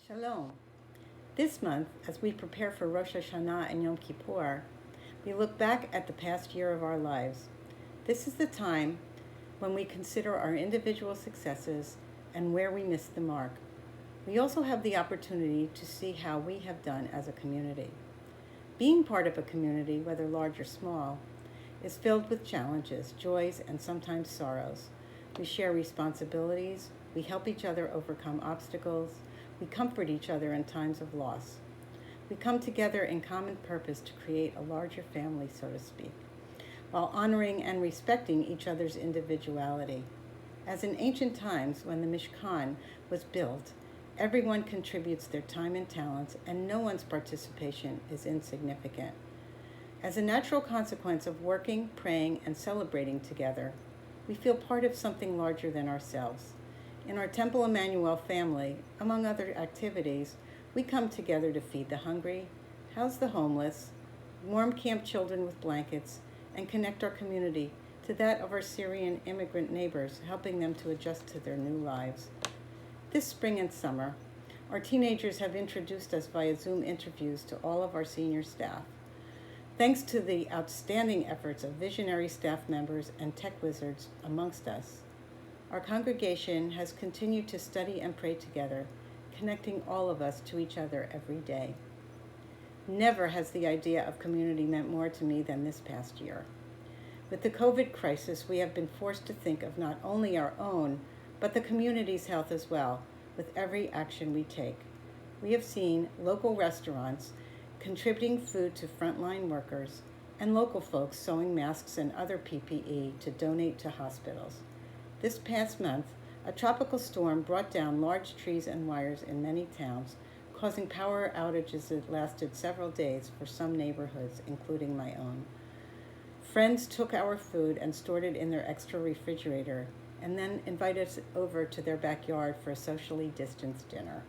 Shalom. This month, as we prepare for Rosh Hashanah and Yom Kippur, we look back at the past year of our lives. This is the time when we consider our individual successes and where we missed the mark. We also have the opportunity to see how we have done as a community. Being part of a community, whether large or small, is filled with challenges, joys, and sometimes sorrows. We share responsibilities, we help each other overcome obstacles, we comfort each other in times of loss. We come together in common purpose to create a larger family, so to speak, while honoring and respecting each other's individuality. As in ancient times, when the Mishkan was built, everyone contributes their time and talents, and no one's participation is insignificant. As a natural consequence of working, praying, and celebrating together, we feel part of something larger than ourselves. In our Temple Emanu-El family, among other activities, we come together to feed the hungry, house the homeless, warm camp children with blankets, and connect our community to that of our Syrian immigrant neighbors, helping them to adjust to their new lives. This spring and summer, our teenagers have introduced us via Zoom interviews to all of our senior staff. Thanks to the outstanding efforts of visionary staff members and tech wizards amongst us, our congregation has continued to study and pray together, connecting all of us to each other every day. Never has the idea of community meant more to me than this past year. With the COVID crisis, we have been forced to think of not only our own, but the community's health as well, with every action we take. We have seen local restaurants contributing food to frontline workers and local folks sewing masks and other PPE to donate to hospitals. This past month, a tropical storm brought down large trees and wires in many towns, causing power outages that lasted several days for some neighborhoods, including my own. Friends took our food and stored it in their extra refrigerator, and then invited us over to their backyard for a socially distanced dinner.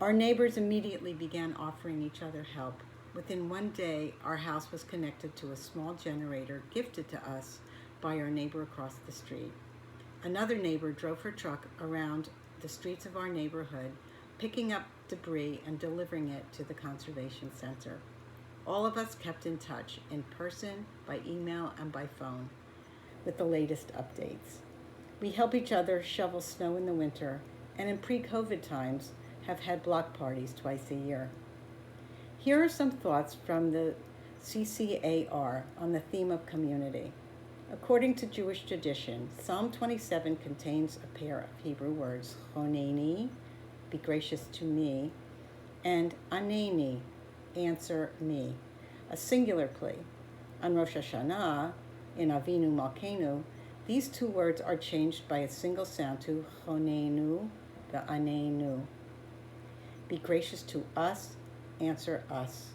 Our neighbors immediately began offering each other help. Within one day, our house was connected to a small generator gifted to us by our neighbor across the street. Another neighbor drove her truck around the streets of our neighborhood, picking up debris and delivering it to the conservation center. All of us kept in touch, in person, by email, and by phone, with the latest updates. We help each other shovel snow in the winter, and in pre-COVID times, have had block parties twice a year. Here are some thoughts from the CCAR on the theme of community. According to Jewish tradition, Psalm 27 contains a pair of Hebrew words, choneni, be gracious to me, and aneni, answer me, a singular plea. On Rosh Hashanah, in Avinu Malkeinu, these two words are changed by a single sound to chonenu, ve'anenu. Be gracious to us, answer us.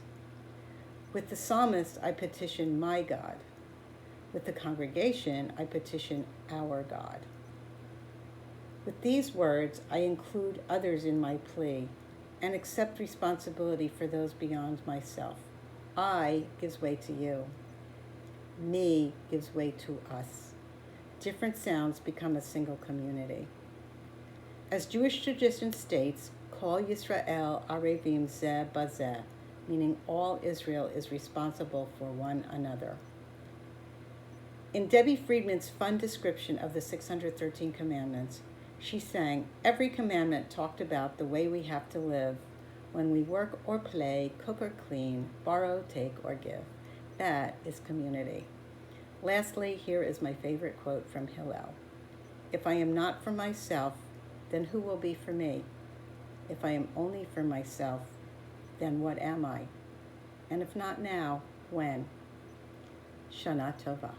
With the psalmist, I petition my God. With the congregation, I petition our God. With these words, I include others in my plea and accept responsibility for those beyond myself. I gives way to you. Me gives way to us. Different sounds become a single community. As Jewish tradition states, Kol Yisrael Arevim Zeh Bazeh, meaning all Israel is responsible for one another. In Debbie Friedman's fun description of the 613 commandments, she sang, every commandment talked about the way we have to live when we work or play, cook or clean, borrow, take, or give. That is community. Lastly, here is my favorite quote from Hillel. If I am not for myself, then who will be for me? If I am only for myself, then what am I? And if not now, when? Shana Tova.